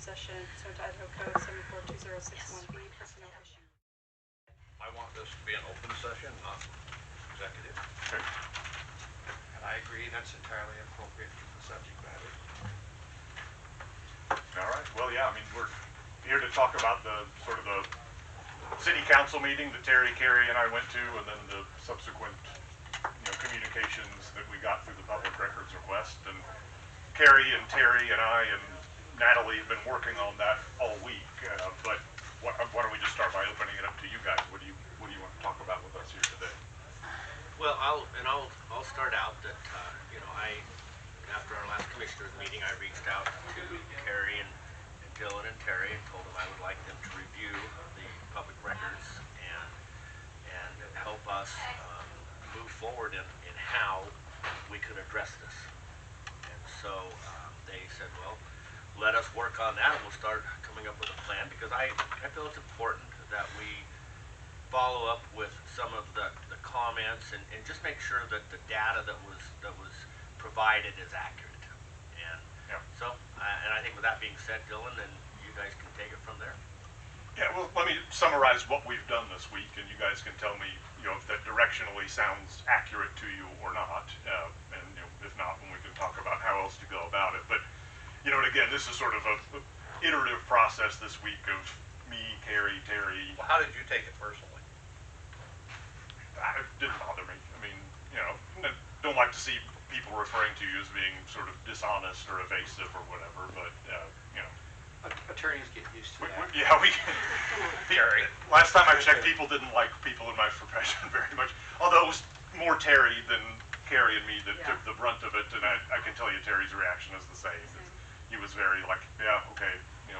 session pursuant to Idaho Code 742061B personnel issue. I want this to be an open session, not executive. Okay. And I agree, that's entirely appropriate for the subject matter. All right. Well, yeah, I mean, we're here to talk about the sort of the city council meeting that Terry, Kari, and I went to, and then the subsequent, communications that we got through the public records request. And Kari and Terry and I and Natalie have been working on that all week. But why don't we just start by opening it up to you guys? What do you want to talk about with us here today? Well, I'll start out that after our last commissioners meeting, I reached out to Kari and Dillion and Terry and told them I would like them to review the public records and help us move forward in how we could address this. And so they said, well, let us work on that and we'll start coming up with a plan, because I feel it's important that we follow up with some of the comments and just make sure that the data that was provided is accurate. And so and I think with that being said, Dylan, then you guys can take it from there. Yeah, well, let me summarize what we've done this week, and you guys can tell me, if that directionally sounds accurate to you or not. And if not, then we can talk about how else to go about it. But, and again, this is sort of a iterative process this week of me, Kari, Terry. Well, how did you take it personally? It didn't bother me. I mean, I don't like to see people referring to you as being sort of dishonest or evasive or whatever, but, Attorneys get used to that. Last time I checked, people didn't like people in my profession very much. Although it was more Terry than Kari and me that took the brunt of it, and I can tell you Terry's reaction is the same. He was very like, yeah, okay,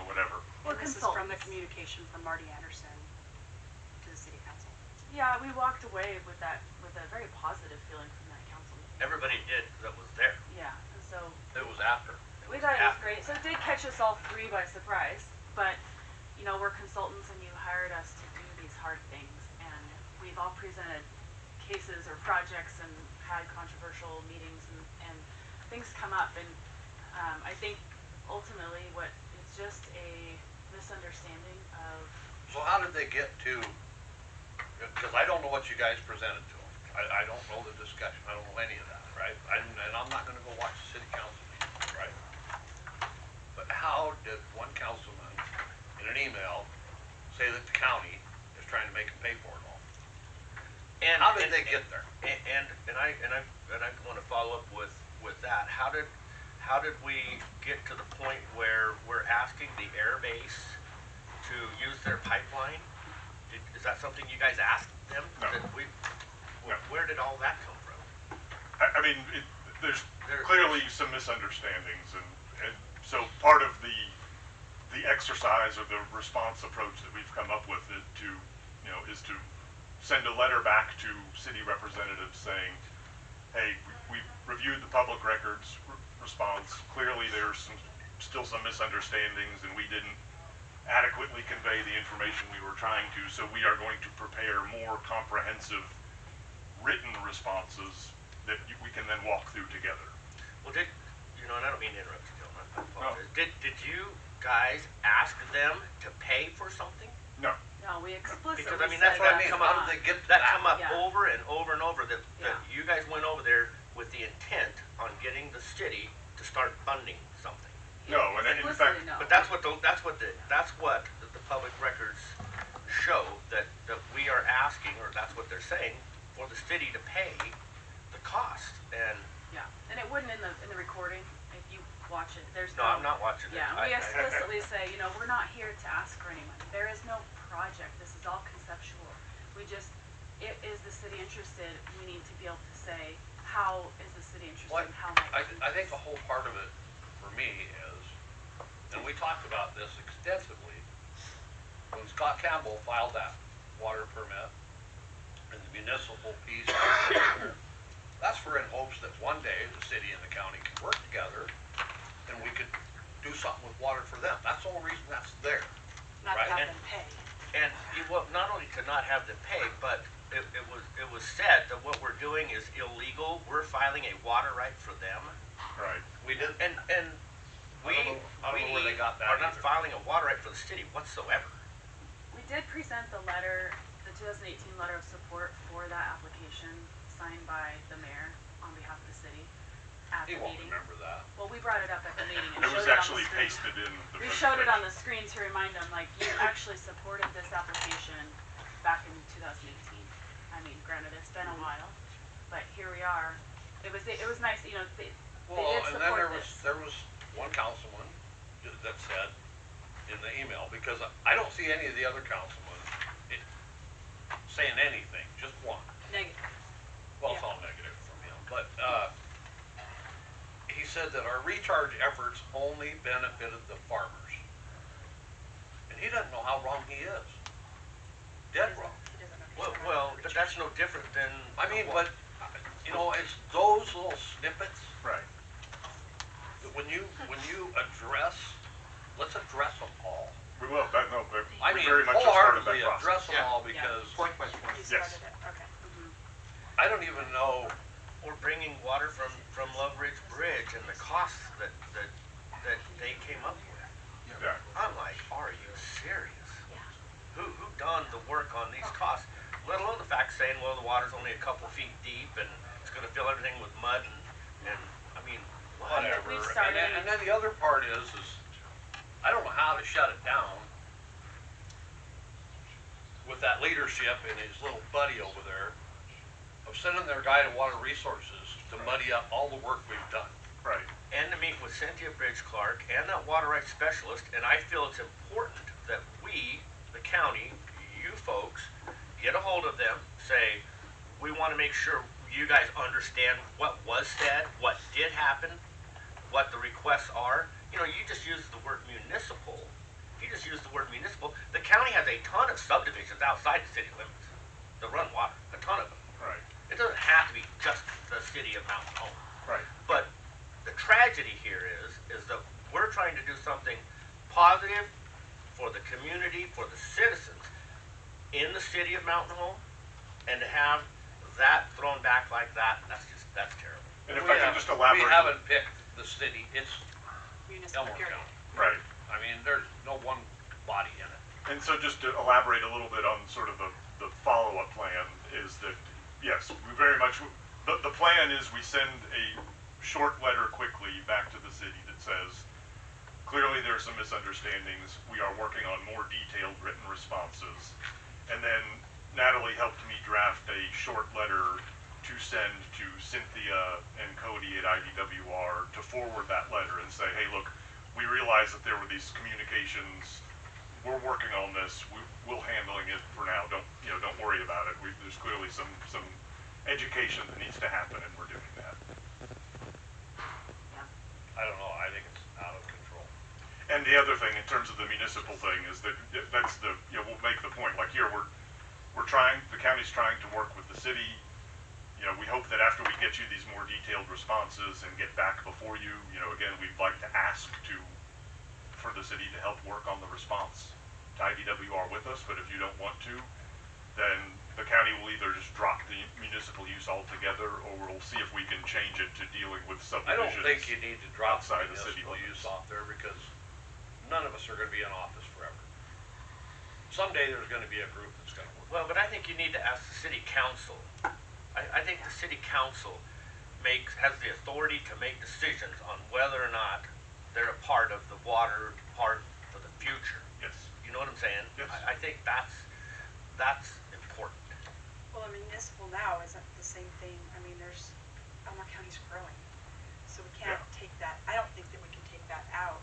whatever. Well, this is from the communication from Marty Anderson to the city council. Yeah, we walked away with a very positive feeling from that council meeting. Everybody did that was there. Yeah, and so it was after. We thought it was great. So it did catch us all three by surprise, but we're consultants and you hired us to do these hard things, and we've all presented cases or projects and had controversial meetings and things come up, and I think ultimately it's just a misunderstanding of. So how did they get to, because I don't know what you guys presented to them. I don't know the discussion. I don't know any of that, right? And I'm not going to go watch the city council meeting, right? But how did one councilman in an email say that the county is trying to make them pay for it all? And how did they get there? And I want to follow up with that. How did we get to the point where we're asking the air base to use their pipeline? Is that something you guys asked them? No. Where did all that come from? I mean, there's clearly some misunderstandings, and so part of the exercise or the response approach that we've come up with is to send a letter back to city representatives saying, hey, we reviewed the public records response. Clearly there's still some misunderstandings, and we didn't adequately convey the information we were trying to, so we are going to prepare more comprehensive written responses that we can then walk through together. Well, and I don't mean to interrupt you, Dylan, I apologize. No. Did you guys ask them to pay for something? No. No, we explicitly because that's what I mean. How did they get to that? Come up over and over and over that you guys went over there with the intent on getting the city to start funding something. No, and in fact, but that's what the public records show, that we are asking, or that's what they're saying, for the city to pay the cost. And and it wouldn't in the recording. If you watch it, there's no. I'm not watching it. Yeah, we explicitly say, we're not here to ask for any money. There is no project. This is all conceptual. It is the city interested? We need to be able to say, how is the city interested? Well, and how might I think the whole part of it for me is, and we talked about this extensively when Scott Campbell filed that water permit and the municipal piece. That's for in hopes that one day the city and the county can work together and we could do something with water for them. That's the only reason that's there. Not to have them pay. And not only to not have them pay, but it was said that what we're doing is illegal. We're filing a water right for them. Right. We did. And We, I don't know where they got that are not either. filing a water right for the city whatsoever. We did present the letter, the 2018 letter of support for that application signed by the mayor on behalf of the city at He the won't meeting. remember that. Well, we brought it up at the meeting and It was showed it on actually the screen. pasted in the We showed it on presentation. the screen to remind them, like, you actually supported this application back in 2018. I mean, granted, it's been a while, but here we are. It was nice, you know, they Well, did and then support there this. was one councilman that said in the email, because I don't see any of the other councilmen saying anything, just one. Negative. Well, it's Yeah. all negative from him, but, he said that our recharge efforts only benefited the farmers. And he doesn't know how wrong he is. Dead wrong. He doesn't Well, understand. well, but that's no different than. I mean, but, you know, it's those little snippets Right. that when you address, let's address them all. We will, no, but I we mean, very much have started wholeheartedly that address process. them all because Point by point. You Yes. started it, okay. I don't even know, Or bringing water from Love Ridge Bridge and the costs that they came up with. Yeah. I'm like, are you serious? Who done the work on these costs? Let alone the fact saying, well, the water's only a couple feet deep and it's gonna fill everything with mud and I mean, what? whatever. We've And started- then the other part is I don't know how to shut it down with that leadership and his little buddy over there of sending their guy to Water Resources to muddy up all the work we've done. Right. And to meet with Cynthia Bridge Clark and that water rights specialist, and I feel it's important that we, the county, you folks, get a hold of them, say, we want to make sure you guys understand what was said, what did happen, what the requests are. You know, you just use the word municipal. You just use the word municipal. The county has a ton of subdivisions outside the city limits that run water, a ton of them. Right. It doesn't have to be just the city of Mountain Home. Right. But the tragedy here is that we're trying to do something positive for the community, for the citizens in the city of Mountain Home, and to have that thrown back like that, that's terrible. And if I can just elaborate. We haven't picked the city, it's Municipal Elmore period. County. Right. I mean, there's no one body in it. And so just to elaborate a little bit on sort of the follow-up plan is that, yes, we very much, the plan is we send a short letter quickly back to the city that says, clearly there are some misunderstandings. We are working on more detailed written responses. And then Natalie helped me draft a short letter to send to Cynthia and Cody at IDWR to forward that letter and say, hey, look, we realize that there were these communications. We're working on this. We'll handling it for now. Don't worry about it. There's clearly some education that needs to happen, and we're doing that. I don't know, I think it's out of control. And the other thing in terms of the municipal thing is that that's the, we'll make the point, like here, we're trying, the county's trying to work with the city. We hope that after we get you these more detailed responses and get back before you, again, we'd like to ask for the city to help work on the response to IDWR with us, but if you don't want to, then the county will either just drop the municipal use altogether, or we'll see if we can change it to dealing with I don't subdivisions. think you need to drop outside the city municipal limits. use off there because none of us are gonna be in office forever. Someday there's gonna be a group that's gonna work. Well, but I think you need to ask the city council. I think the city council has the authority to make decisions on whether or not they're a part of the water part for the future. Yes. You know what I'm saying? Yes. I think that's important. Well, a municipal now isn't the same thing, Elmore County's growing. So we can't take that, I don't think that we can take that out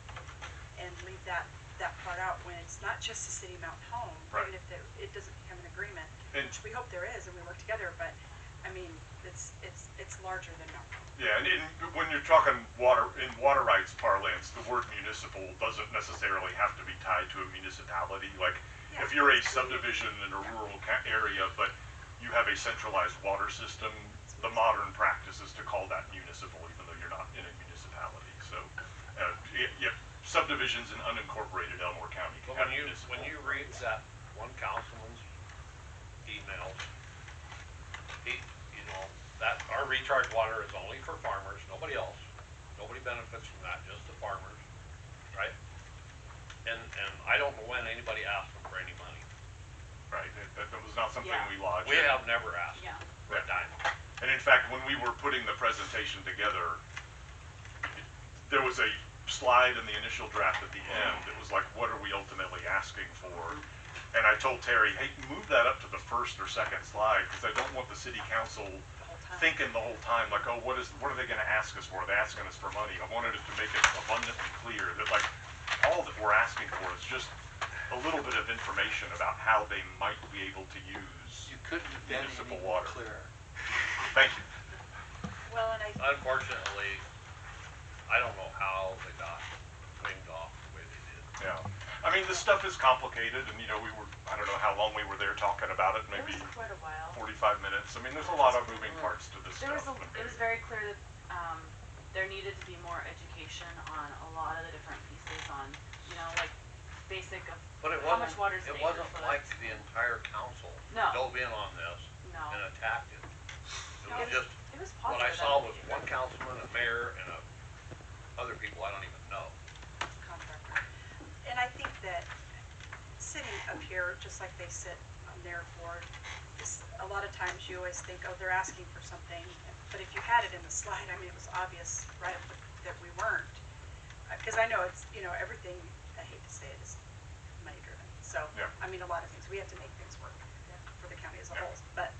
and leave that part out when it's not just the city of Mount Home. Right. Even if it doesn't become an agreement, And- which we hope there is and we work together, but, it's larger than Mount Home. Yeah, and when you're talking in water rights parlance, the word municipal doesn't necessarily have to be tied to a municipality. Like, if you're a subdivision in a rural area, but you have a centralized water system, the modern practice is to call that municipal, even though you're not in a municipality. So, subdivisions in unincorporated Elmore County can But have municipal. when you read that one councilman's emails, that our recharge water is only for farmers, nobody else. Nobody benefits from that, just the farmers. right? And I don't know when anybody asked them for any money. Right, that was not something Yeah. we lodged. We have never asked Yeah. for a dime. And in fact, when we were putting the presentation together, there was a slide in the initial draft at the end that was like, what are we ultimately asking for? And I told Terry, hey, move that up to the first or second slide, because I don't want the city council thinking the whole time, like, oh, what are they gonna ask us for? Are they asking us for money? I wanted it to make it abundantly clear that, like, all that we're asking for is just a little bit of information about how they might be able to use You couldn't have been municipal any more water. clearer. Thank you. Well, and Unfortunately, I don't know how they got winged off the way they did. Yeah. I mean, this stuff is complicated, and, you know, I don't know how long we were there talking about it, It maybe was quite a while. 45 minutes. I mean, there's a lot of moving parts to this It stuff. was very clear that there needed to be more education on a lot of the different pieces on, you know, like basic of But it how much wasn't, water's it an acre wasn't foot. like the entire council No. dove in on this No. and attacked it. It was just, It was what positive. I saw was one councilman, a mayor, and other people I don't even know. contractor. And I think that sitting up here, just like they sit on their board, is a lot of times you always think, oh, they're asking for something. But if you had it in the slide, I mean, it was obvious right up that we weren't. Because I know it's, you know, everything, I hate to say it, is money driven. So, Yeah. I mean, a lot of things, we have to make things work for the county as a Yeah. whole. But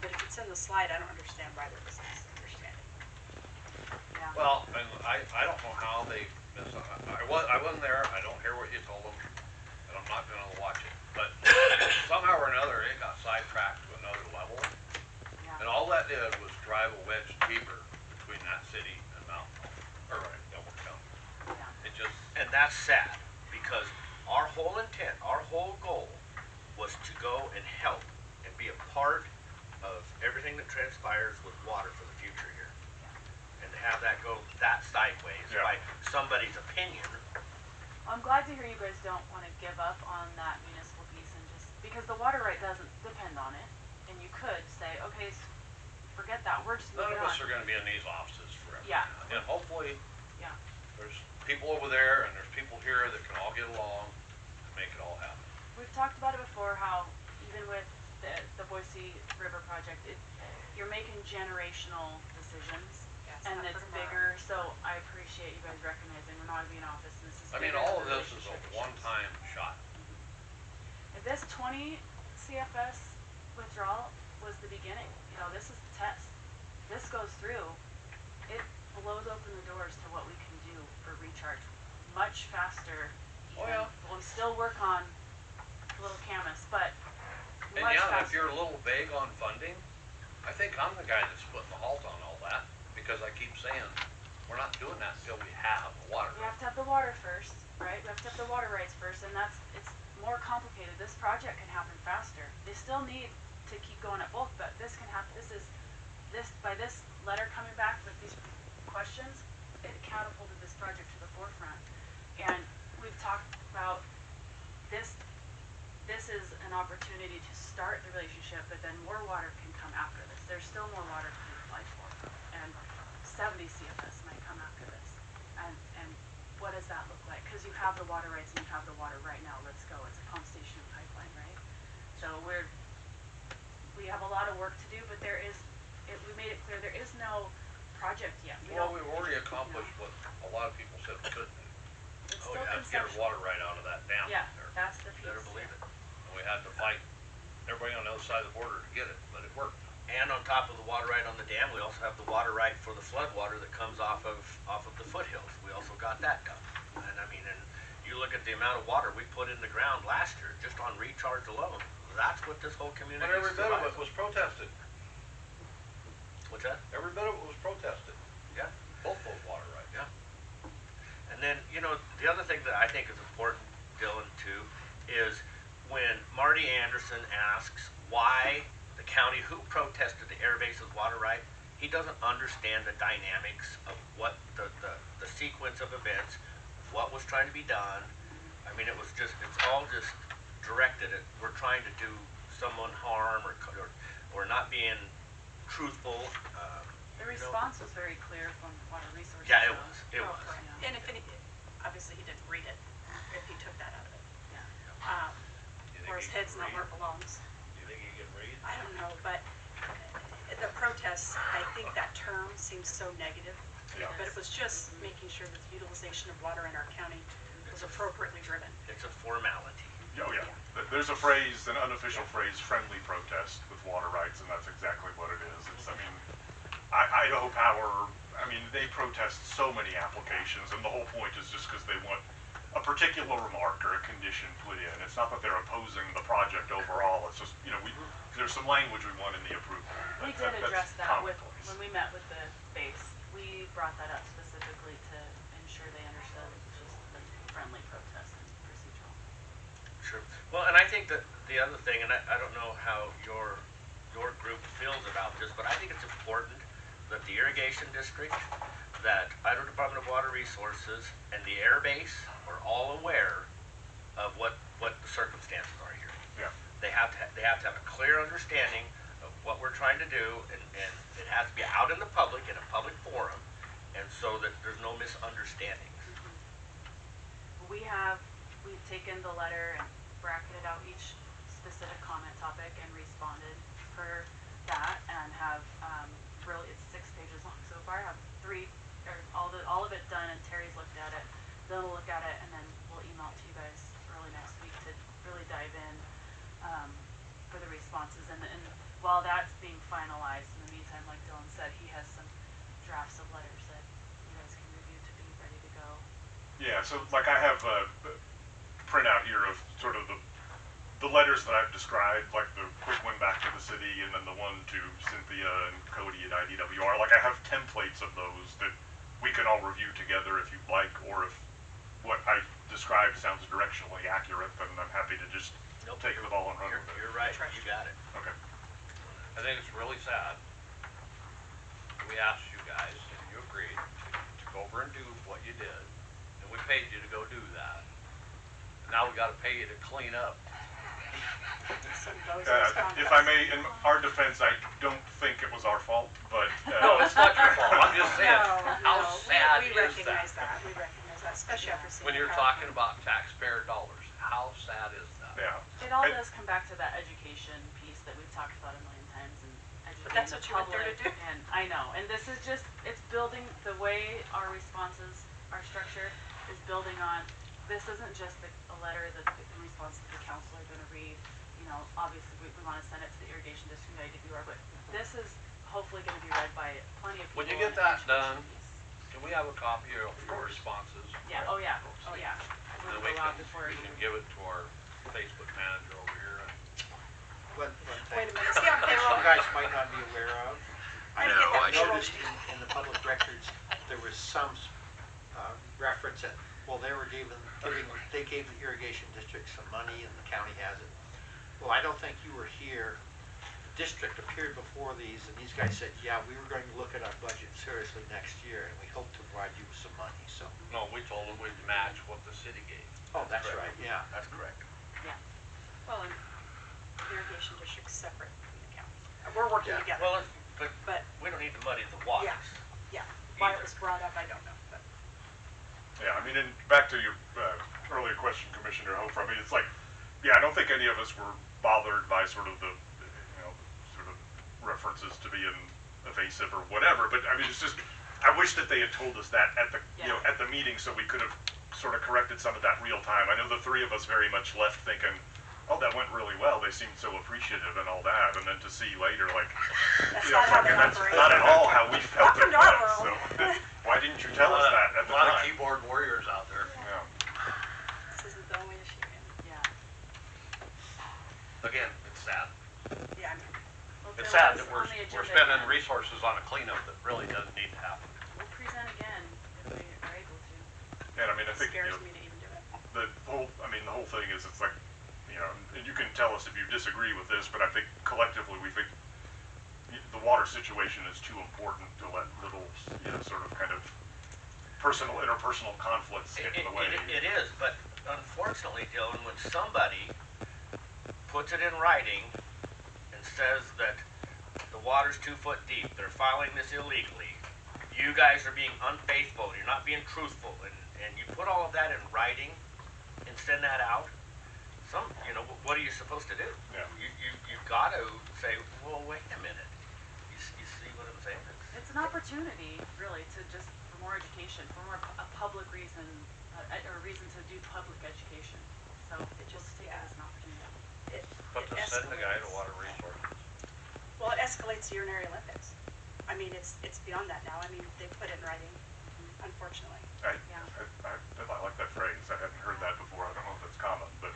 if it's in the slide, I don't understand why there was a misunderstanding. Yeah. Well, and I don't know how they, I wasn't there, I don't hear what you told them, and I'm not gonna watch it. But somehow or another, it got sidetracked to another level, Yeah. and all that did was drive a wedge deeper between that city and Mountain Home, or Elmore County. Yeah. It just, And that's sad, because our whole intent, our whole goal was to go and help and be a part of everything that transpires with water for the future here. And to have that go that sideways Yeah. by somebody's opinion, I'm glad to hear you guys don't want to give up on that municipal piece and just, because the water right doesn't depend on it. And you could say, okay, forget that, we're just none moving of on. us are gonna be in these offices forever. Yeah. And hopefully, Yeah. there's people over there and there's people here that can all get along and make it all happen. We've talked about it before, how even with the Boise River project, you're making generational decisions. Yeah, it's And not it's for tomorrow. bigger, so I appreciate you guys recognizing we're not gonna be in office and this is I mean, bigger all than of the this is a relationship issues. one-time shot. If this 20 CFS withdrawal was the beginning, you know, this is the test. This goes through, it blows open the doors to what we can do for recharge much faster. Oh, even- yeah. We'll still work on little Camus, but And much yeah, faster. if you're a little vague on funding, I think I'm the guy that's putting the halt on all that, because I keep saying, we're not doing that until we have the water. We have to have the water first, right? We have to have the water rights first, and it's more complicated. This project can happen faster. They still need to keep going at both, but this can happen. By this letter coming back with these questions, it catapulted this project to the forefront. And we've talked about this. This is an opportunity to start the relationship, but then more water can come after this. There's still more water to be applied for, and 70 CFS might come after this. And what does that look like? Because you have the water rights and you have the water right now. Let's go. It's a pump station and pipeline, right? So we have a lot of work to do, but we made it clear there is no project yet. Well, we've already accomplished what a lot of people said we couldn't do. It's Oh, still we had to get our conceptual. water right out of that dam Yeah, there. that's the piece. better believe it. And we had to fight everybody on the other side of the border to get it, but it worked. And on top of the water right on the dam, we also have the water right for the flood water that comes off of the foothills. We also got that done. And I mean, and you look at the amount of water we put in the ground last year, just on recharge alone, that's what this whole community But every bit of survives it was protested. What's that? Every bit of it was protested. Yeah. Both those water rights. Yeah. And then, you know, the other thing that I think is important, Dylan, too, is when Marty Anderson asks why the county, who protested the air base's water right, he doesn't understand the dynamics of what the sequence of events, what was trying to be done. I mean, it's all just directed at, we're trying to do someone harm or not being truthful. The response was very clear from Water Resources. Yeah, it though. was. It was. Yeah. And if any, obviously he didn't read it, if he took that out of it. You Or think his he head's can not read? where it belongs. You think you can read? I don't know, but the protests, I think that term seems so negative. Yeah. But it was just making sure that the utilization of water in our county was appropriately driven. It's a formality. Oh, yeah. There's a phrase, an unofficial phrase, friendly protest with water rights, and that's exactly what it is. It's, I mean, Idaho Power, I mean, they protest so many applications, and the whole point is just because they want a particular remark or a condition put in. It's not that they're opposing the project overall, it's just, you know, there's some language we want in the approval. We did address that with, commonplace. when we met with the base, we brought that up specifically to ensure they understood just like friendly protest and procedural. Sure. Well, and I think that the other thing, and I don't know how your group feels about this, but I think it's important that the irrigation district, that Idaho Department of Water Resources, and the air base are all aware of what the circumstances are here. Yeah. They have to have a clear understanding of what we're trying to do, and it has to be out in the public, in a public forum, and so that there's no misunderstandings. We've taken the letter and bracketed out each specific comment topic and responded per that, and have really, it's 6 pages long so far. I have all of it done, and Terry's looked at it. They'll look at it, and then we'll email it to you guys early next week to really dive in for the responses. And while that's being finalized, in the meantime, like Dylan said, he has some drafts of letters that you guys can review to be ready to go. Yeah, so like I have a printout here of sort of the letters that I've described, like the quick one back to the city, and then the one to Cynthia and Cody at IDWR. Like I have templates of those that we can all review together if you'd like, or if what I described sounds directionally accurate, then I'm happy to just take the ball and run with it. You're right. You got it. Okay. I think it's really sad. We asked you guys, and you agreed to go over and do what you did, and we paid you to go do that. And now we gotta pay you to clean up. Some of those If I may, in our defense, I don't think it was our fault, but No, it's not your fault. I'm just saying, how sad we is recognize that? We recognize that, especially after seeing When you're how- talking about taxpayer dollars, how sad is that? yeah. It all And- does come back to that education piece that we've talked about a million times, and educating that's the what you went there to public. do. And I know, and this is just, it's building, the way our responses are structured is building on, this isn't just a letter that the response to the council are gonna read. You know, obviously we wanna send it to the irrigation district and IWR, but this is hopefully gonna be read by plenty of people. When you in get the that education done, piece. Can we have a copy of your responses? Yeah, oh yeah, oh yeah. And We'll then go out before we can give it to our Facebook manager over here. And One Wait thing a minute, see on payroll. you guys might not be aware of, I No, get that I I payroll. noticed in the public records, there was some reference that, well, they gave the irrigation district some money and the county hasn't. Well, I don't think you were here. The district appeared before these, and these guys said, yeah, we were going to look at our budget seriously next year, and we hope to provide you with some money, so. No, we told them we'd match what the city gave. Oh, that's right, yeah. That's correct. Well, and the irrigation district's separate from the county. We're working Yeah. together. Well, but But, we don't need to muddy the waters. yeah, why it was brought up, I don't know, but. Yeah, I mean, and back to your earlier question, Commissioner Hofer, I mean, it's like, yeah, I don't think any of us were bothered by sort of the, you know, sort of references to being evasive or whatever, but I mean, it's just, I wish that they had told us that at the, you know, at the meeting, so we could have sort of corrected some of that real time. I know the three of us very much left thinking, oh, that went really well, they seemed so appreciative and all that, and then to see later, like, That's you know, not how they fucking, that's operate. not at all how we felt it Welcome to our was, so, world. why didn't you tell us that at A the lot of time? keyboard warriors out there. Yeah. This isn't the only issue. Yeah. Again, it's sad. Yeah, I mean, Well, It's Bill, sad it's that we're on the agenda spending again. resources on a cleanup that really doesn't need to happen. We'll present again if we are able to. And I mean, I it think, you scares know, me to even do it. the whole thing is, it's like, you know, and you can tell us if you disagree with this, but I think collectively we think the water situation is too important to let little, you know, sort of kind of interpersonal conflicts get in the way. It is, but unfortunately, Dylan, when somebody puts it in writing and says that the water's 2 foot deep, they're filing this illegally, you guys are being unfaithful, you're not being truthful, and you put all of that in writing and send that out, what are you supposed to do? Yeah. You've got to say, well, wait a minute. You see what I'm saying? It's an opportunity, really, to just, for more education, for more, a public reason, or reason to do public education. So it just take it as an opportunity. But to send the guy to water resources. Well, it escalates the urinary Olympics. I mean, it's beyond that now. I mean, they put it in writing, unfortunately. I like that phrase. I hadn't heard that before. I don't know if it's common, but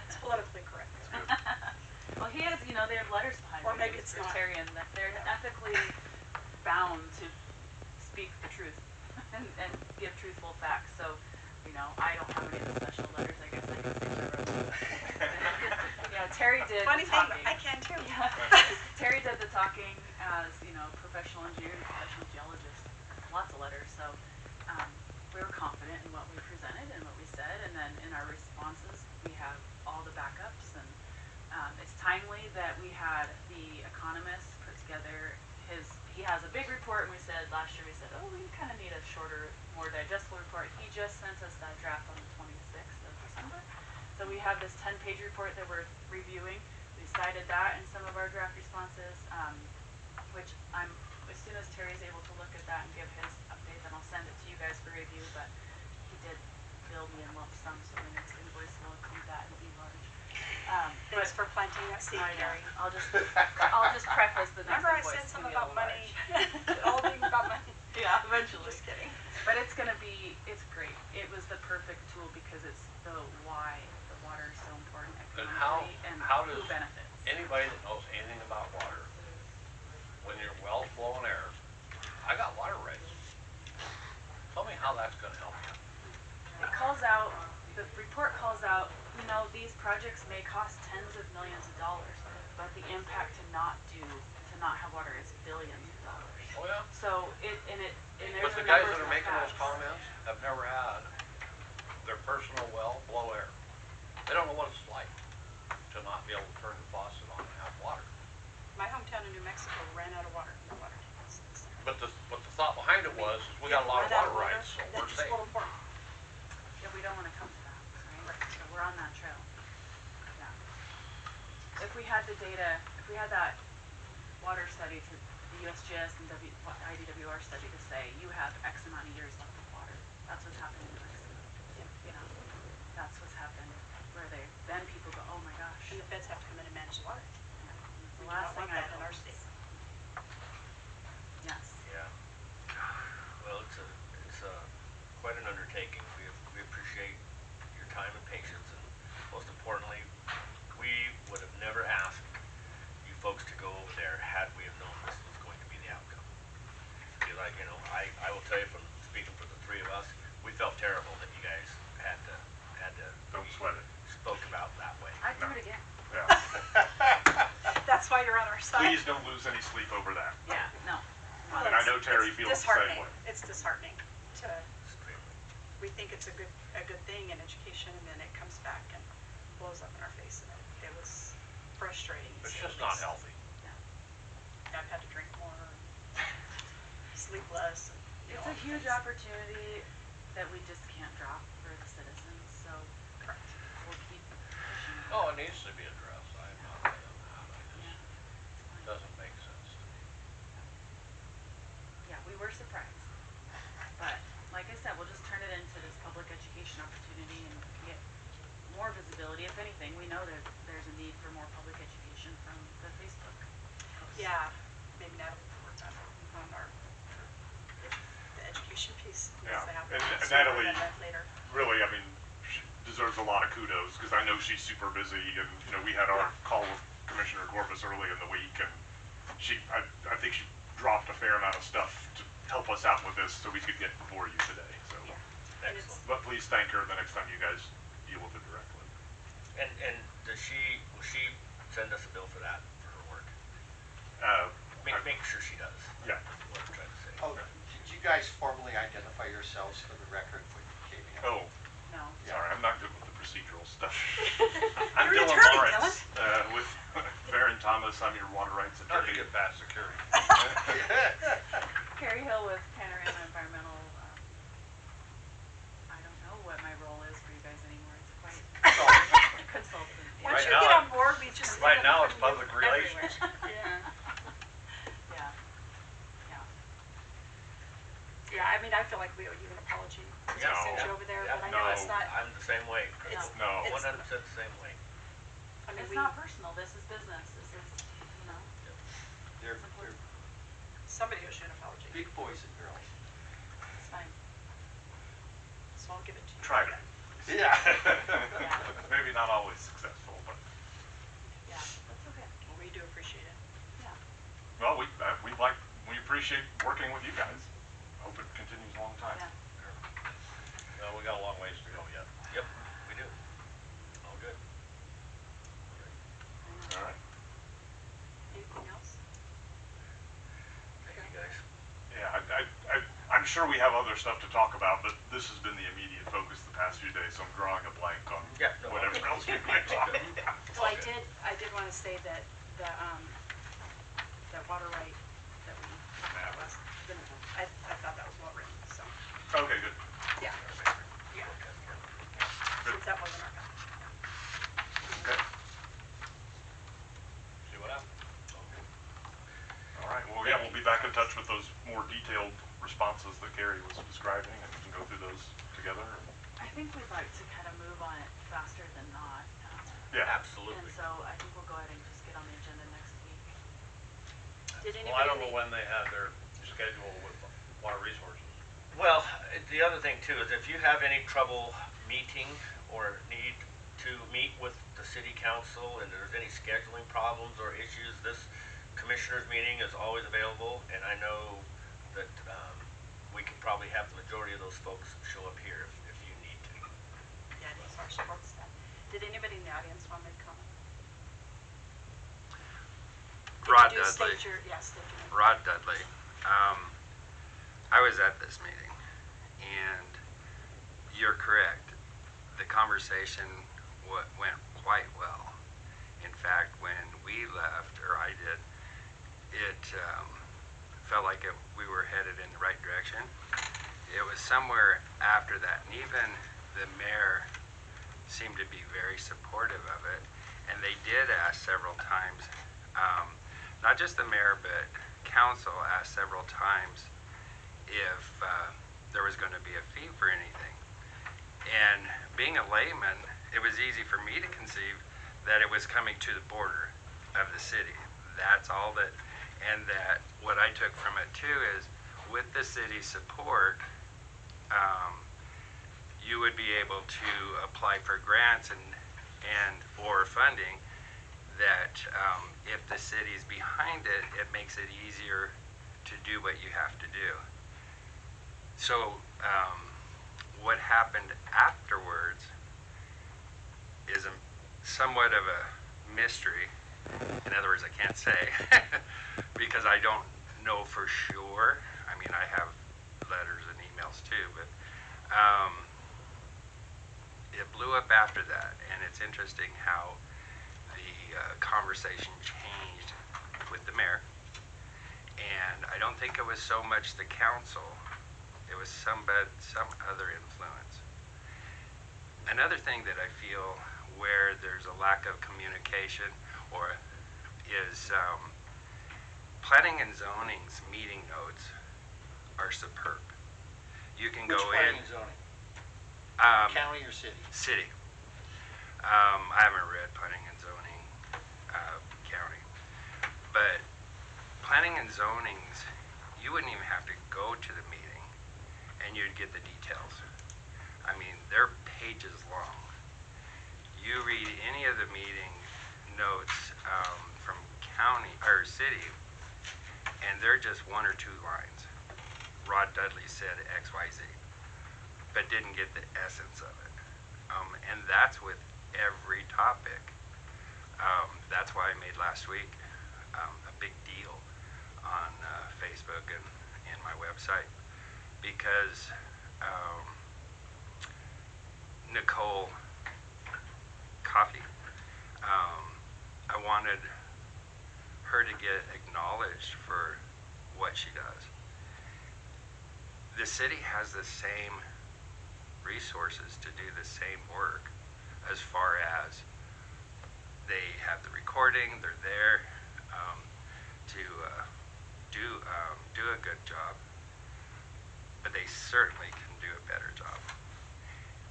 It's politically correct. it's good. Well, he has, they have letters behind Or it. maybe it's not. Terry, and that they're ethically bound to speak the truth and give truthful facts. So, I don't have any of the special letters. I guess I can say I wrote them. Yeah, Terry did Funny the thing, talking. I can too. Yeah. Terry did the talking as, professional engineer and professional geologist. Lots of letters. So, we were confident in what we presented and what we said, and then in our responses, we have all the backups. And it's timely that we had the economist put together he has a big report, and last year we said, oh, we kind of need a shorter, more digestible report. He just sent us that draft on the 26th of December. So we have this 10-page report that we're reviewing. We cited that in some of our draft responses, which as soon as Terry's able to look at that and give his update, then I'll send it to you guys for review. But he did bill me in lump sum, so the next invoice will include that and be large. Thanks for planting that seed, Kari. I'll just preface the next Remember I invoice. said It's something gonna be a about little money? large. It all being about money. Yeah, eventually. Just kidding. But it's great. It was the perfect tool because it's the why the water is so important And economically and how who does benefits. anybody that knows anything about water, when your well's flowing air, I got water rights. Tell me how that's gonna help you. It calls out, the report calls out, these projects may cost tens of millions of dollars, but the impact to not have water is billions of dollars. Oh, yeah? So and there's But the the guys numbers that are and the making those facts. comments have never had their personal well blow air. They don't know what it's like to not be able to turn the faucet on and have water. My hometown in New Mexico ran out of water. No water. But the thought behind it was, is we got a lot of water rights, so we're That's safe. a little important. Yeah, we don't want to come to that, right? So we're on that trail. Yeah. If we had the data, if we had that water study to the USGS and IDWR study to say, you have X amount of years left of water. That's what's happened in New Mexico. That's what's happened where then people go, oh my gosh. And the feds have to come in and manage the water. Yeah. We The do last not thing want I that in our hope state. is- Yes. Yeah. Well, it's quite an undertaking. We appreciate your time and patience, and most importantly, we would have never asked you folks to go over there had we have known this was going to be the outcome. Because I will tell you from speaking for the three of us, we felt terrible that you guys had to Don't sweat it. spoke about that way. I'd do it again. Yeah. That's why you're on our side. Please don't lose any sleep over that. Yeah, no. Well, And I it's- know Terry it's feels the same disheartening. way. It's disheartening to, Extremely. we think it's a good thing in education, and then it comes back and blows up in our face, and it was frustrating. to It's say just the not least. healthy. I've had to drink more, sleep less. And, It's all a the huge things. opportunity that we just can't drop for the citizens, so Correct. we'll keep pushing it. Oh, it needs to be addressed. I'm not saying that. Yeah, It doesn't make sense to me. yeah, we were surprised. But like I said, we'll just turn it into this public education opportunity and get more visibility. If anything, we know that there's a need for more public education from the Facebook posts. Yeah, maybe Natalie can work on the education piece. needs Yeah, to happen and sooner Natalie- than later. Really, I mean, she deserves a lot of kudos because I know she's super busy, and we had our call with Commissioner Corbus early in the week, and I think she dropped a fair amount of stuff to help us out with this so we could get before you today. So, Yeah. And it's, Excellent. but please thank her the next time you guys deal with it directly. And will she send us a bill for that, for her work? Make sure she does. Yeah. What I'm trying to say. Oh, did you guys formally identify yourselves for the record when you came in? Oh, No. sorry, I'm not good with the procedural stuff. You're an Dylan attorney, Lawrence, with Baron Thomas. I'm your water rights Hard to attorney. get past security. Kari Hill with Panorama Yeah, I mean, I feel like we owe you an apology, because I Yeah. sent you over there, Yeah, but I know no. it's not, I'm the same way. it's, No. it's, 100% the same way. I mean, It's we, not personal, this is business, this is, you know, They're somebody owes you an apology, big boys and girls. it's fine. so I'll give it to you. Tried it. Yeah. Maybe not always successful, but, Yeah, that's okay, Well, we do appreciate it. yeah. well, we appreciate working with you guys. Hope it continues a long time. Yeah. Well, we got a long ways to go yet. Yep, we do. All good. All right. Anything else? Thank you, guys. Yeah, I'm sure we have other stuff to talk about, but this has been the immediate focus the past few days, so I'm drawing a blank on Yeah, no, whatever okay. else we might talk about. Well, I did want to say that the water right that we, I thought that was well written, so, Okay, good. yeah. Yeah. Since that wasn't our copy. Okay. See what happens. All right, well, yeah, we'll be back in touch with those more detailed responses that Kari was describing, and we can go through those together. I think we'd like to kind of move on it faster than not. Yeah, Absolutely. And so I think we'll go ahead and just get on the agenda next week. Did anybody? Well, I don't know when they have their schedule with water resources. Well, the other thing too is if you have any trouble meeting or need to meet with the city council and there's any scheduling problems or issues, this commissioners meeting is always available, and I know that we can probably have the majority of those folks show up here if you need to. Yeah, it is our support staff. Did anybody in the audience want to make a comment? Rod Could you Dudley. state your, yeah, state your name. Rod Dudley. I was at this meeting, and you're correct. The conversation went quite well. In fact, when we left, or I did, it felt like we were headed in the right direction. It was somewhere after that, and even the mayor seemed to be very supportive of it. And they did ask several times, not just the mayor, but council asked several times if there was going to be a fee for anything. And being a layman, it was easy for me to conceive that it was coming to the border of the city. That's all that, and that what I took from it too is with the city's support, you would be able to apply for grants and or funding that if the city's behind it, it makes it easier to do what you have to do. So what happened afterwards is somewhat of a mystery. In other words, I can't say because I don't know for sure. I mean, I have letters and emails too, but it blew up after that, and it's interesting how the conversation changed with the mayor. And I don't think it was so much the council, it was some other influence. Another thing that I feel where there's a lack of communication or is planning and zoning's meeting notes are superb. You can Which go planning in. and zoning? County or city? City. I haven't read planning and zoning county, but planning and zonings, you wouldn't even have to go to the meeting and you'd get the details. I mean, they're pages long. You read any of the meeting notes from county or city, and they're just one or two lines. Rod Dudley said X, Y, Z, but didn't get the essence of it. And that's with every topic. That's why I made last week a big deal on Facebook and my website, because Nicole Coffey, I wanted her to get acknowledged for what she does. The city has the same resources to do the same work as far as they have the recording, they're there to do a good job. but they certainly can do a better job.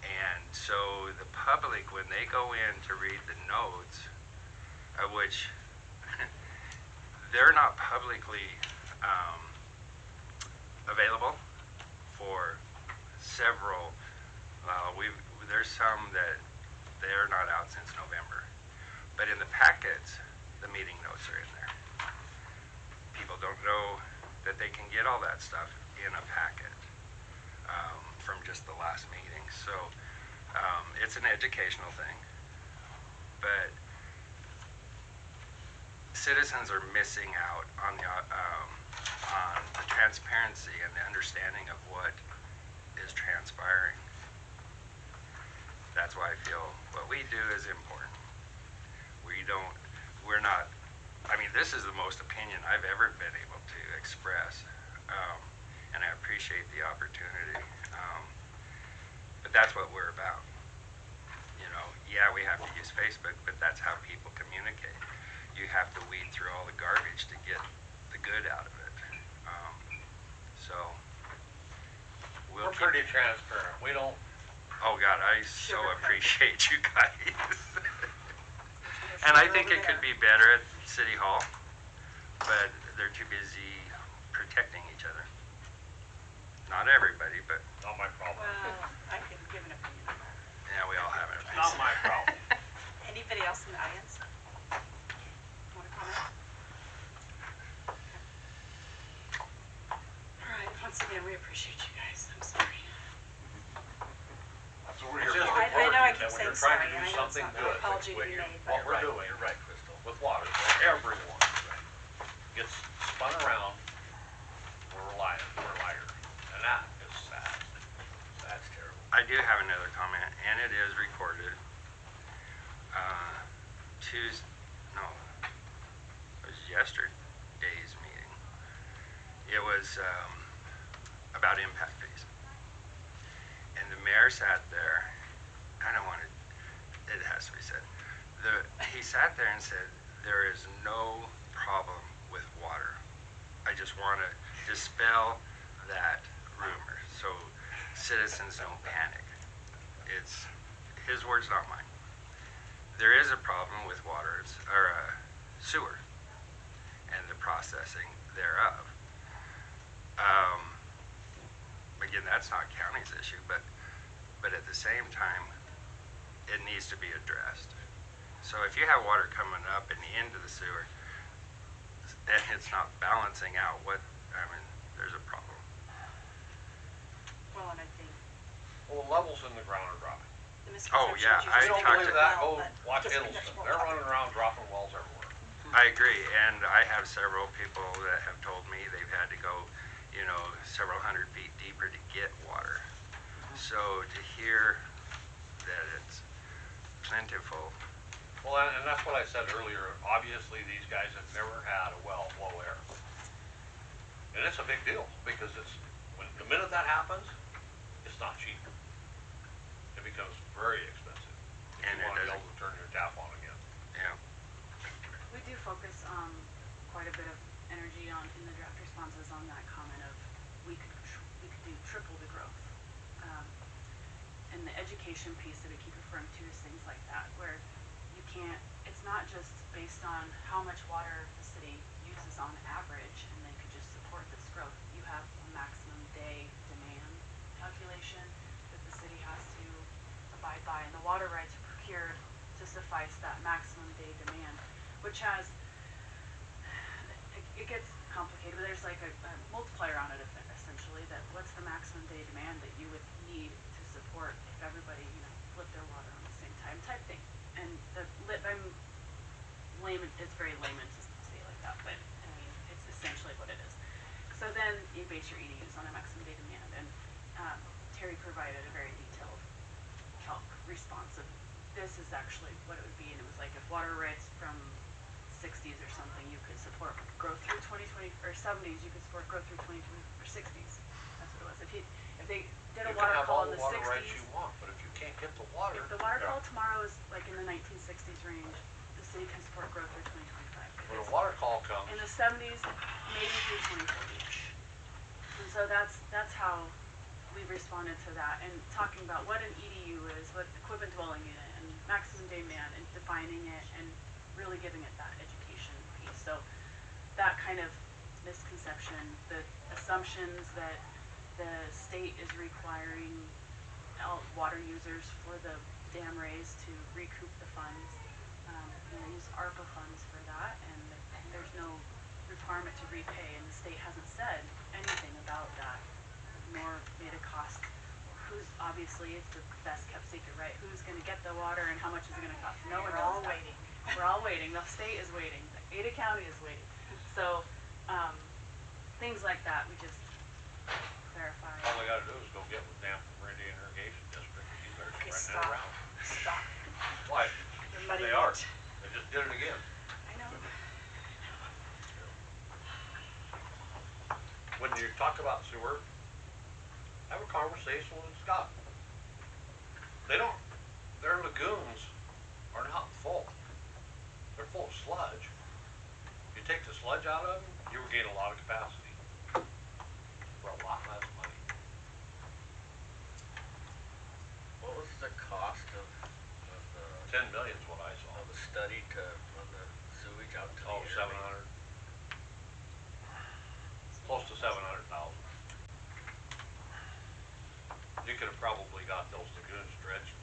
And so the public, when they go in to read the notes, which they're not publicly available for several, there's some that they're not out since November. But in the packets, the meeting notes are in there. People don't know that they can get all that stuff in a packet from just the last meeting. So it's an educational thing. But citizens are missing out on the transparency and the understanding of what is transpiring. That's why I feel what we do is important. We're not, I mean, this is the most opinion I've ever been able to express, and I appreciate the opportunity. But that's what we're about. You know, yeah, we have to use Facebook, but that's how people communicate. You have to weed through all the garbage to get the good out of it. So We're pretty transparent. We don't. Oh God, I so appreciate you guys. And I think it could be better at City Hall, but they're too busy protecting each other. Not everybody, but Not my problem. Well, I can give an opinion on that. yeah, we all have it. Not my problem. Anybody else in the audience? Want to comment? All right, once again, we appreciate you guys. I'm sorry. So we're I here. know I keep When saying you're trying sorry, to and do I know it's something not good, an apology to what be you're- made, what but we're doing, you're right, Crystal, with water, everyone gets spun around, we're liars, and that is sad. That's terrible. I do have another comment, and it is recorded. It was yesterday's meeting. It was about impact fees. And the mayor sat there, I don't want to, it has to be said. He sat there and said, there is no problem with water. I just want to dispel that rumor so citizens don't panic. It's his words, not mine. There is a problem with water, or sewer, and the processing thereof. Again, that's not county's issue, but at the same time, it needs to be addressed. So if you have water coming up and into the sewer, and it's not balancing out, there's a problem. well, and I think Well, the levels in the ground are dropping. the Oh, misconception yeah, is you I If just you don't talked believe to- that, well, go but watch just because Hiddleston. we're They're talking- running around dropping wells everywhere. I agree, and I have several people that have told me they've had to go, several hundred feet deeper to get water. So to hear that it's plentiful, Well, and that's what I said earlier. Obviously, these guys have never had a well blow air. And it's a big deal because the minute that happens, it's not cheap. It becomes very expensive if And you it want to be doesn't- able to turn your tap on again. yeah. We do focus quite a bit of energy in the draft responses on that comment of we could do triple the growth. And the education piece that we keep referring to is things like that, where it's not just based on how much water the city uses on average and they could just support this growth. You have a maximum day demand calculation that the city has to abide by, and the water rights are procured to suffice that maximum day demand, which it gets complicated, but there's like a multiplier on it essentially, that what's the maximum day demand that you would need to support if everybody, flipped their water on the same time type thing. And it's very layman to say it like that, but I mean, it's essentially what it is. So then you base your EDUs on a maximum day demand, and Terry provided a very detailed calc response of this is actually what it would be, and it was like if water rights from 60s or something, you could support growth through 2020, or 70s, you could support growth through 2020, or 60s. That's what it was. If they did a water call in the 60s, you can have all the water rights you want, but if you can't get the water. if the water call tomorrow is like in the 1960s range, the city can support growth through 2025. When a water call comes, In the 70s, maybe through 2040. And so that's how we've responded to that and talking about what an EDU is, what equipment dwelling unit, and maximum demand, and defining it, and really giving it that education piece. So that kind of misconception, the assumptions that the state is requiring water users for the dam raise to recoup the funds. Use ARPA funds for that, and there's no requirement to repay, and the state hasn't said anything about that, nor made a cost. Obviously, it's the best kept secret, right? Who's going to get the water and how much is it going to cost? No one knows. We're all waiting. We're all waiting. The state is waiting. Ada County is waiting. So, things like that, we just clarify. All we gotta do is go get with Dam Meridian Irrigation District, and you better Okay, spreading it stop. around. Stop. Why? They're muddying They are. it. They just did it again. I know. When you talk about sewer, have a conversation with Scott. Their lagoons are not full. They're full of sludge. You take the sludge out of them, you will gain a lot of capacity for a lot less money. What was the cost of 10 million is what I saw. the study to run the sewage out to Oh, the 700. Close to 700,000. You could have probably got those lagoons dredged.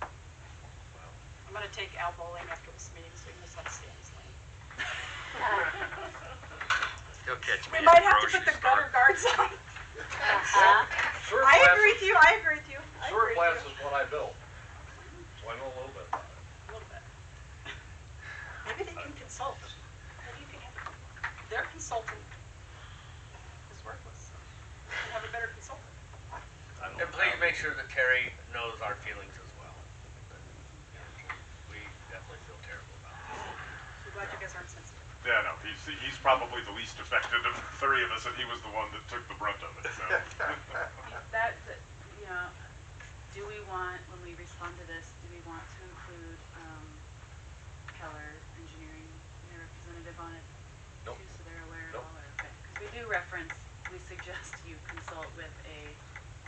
I'm gonna take Al bowling after this meeting, so he knows how to stay on his lane. He'll catch me We at might the have to grocery put the store. gutter guards on. Sewer I plants agree is- with you, I agree with you. I Sewer agree plants with is what I built, so I know a little bit about it. you. A little bit. Maybe they can consult. Maybe you can have, their consultant is worthless. You can have a better consultant. I don't And please have- make sure that Terry knows our feelings as well. We definitely feel terrible about this. I'm glad you guys aren't sensitive. Yeah, no, he's probably the least affected of the three of us, and he was the one that took the brunt of it, so. You know, do we want, when we respond to this, do we want to include, Keller Engineering, their representative on it? Nope. Too, so they're aware of Nope. all our, okay, because we do reference, we suggest you consult with a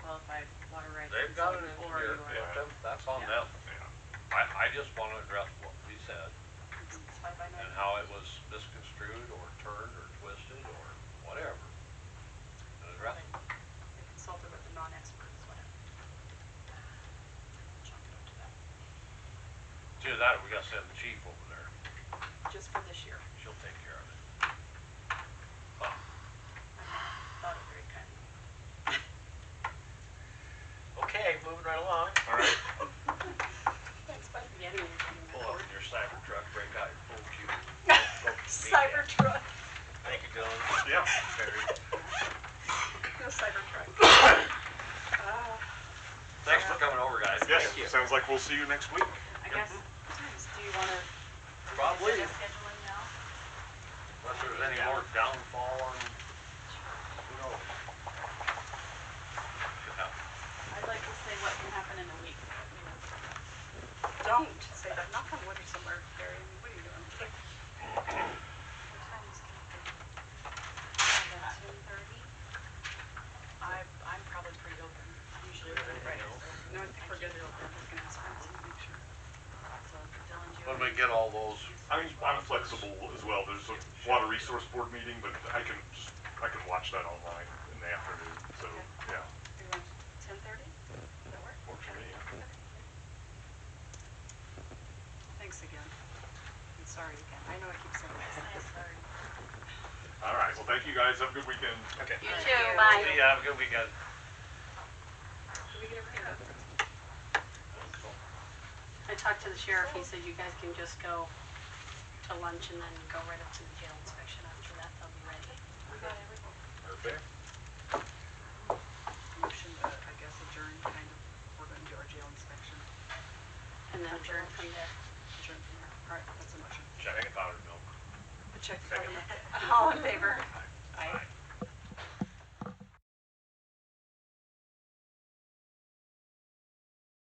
qualified water rights They've got an consultant or engineer, your. let them, that's on Yeah. them. Yeah. I just want to address what we said It's 5 by 9. and how it was misconstrued or turned or twisted or whatever. And address it. They consulted with the non-experts, whatever. Chalk it up to that. To do that, we got to send the chief over there. Just for this year. She'll take care of it. Thought it very kindly. Okay, moving right along. All right. Thanks, bud. Pull up in your cyber truck, break out your full cube. Cybertruck. Thank you, Dylan. Yeah. Terry. No Cybertruck. Thanks for coming over, guys. Yes, sounds like we'll see you next week. I guess, do you want to? Probably. Scheduling now? Unless there's any more downfall on, who knows? Could happen. I'd like to say what can happen in a week. Don't say that. Knock on wood or somewhere, Barry. I mean, what are you doing? What time is it? 10:30? I'm probably pretty open. I'm usually open Friday. No, I think we're good. I'm just gonna ask Francie to make sure. So Dylan, do you When want we get all those, I'm flexible as well. There's a water resource board meeting, but I can watch that online in the afternoon, so, yeah. you want 10:30? Does that work? Works for me, yeah. Okay. Thanks again. And sorry again. I know I keep saying this. I'm sorry. All right, well, thank you guys. Have a good weekend. Okay. You too. Bye. see ya, have a good weekend. Did we get everything up? I talked to the sheriff, he said you guys can just go to lunch and then go right up to the jail inspection after that, they'll be ready. We got everything. Okay. Motion, I guess adjourn, kind of. We're gonna do our jail inspection. And then adjourn from there. Adjourn from there. All right, that's a motion. Check powdered milk. Check. Second. All in favor?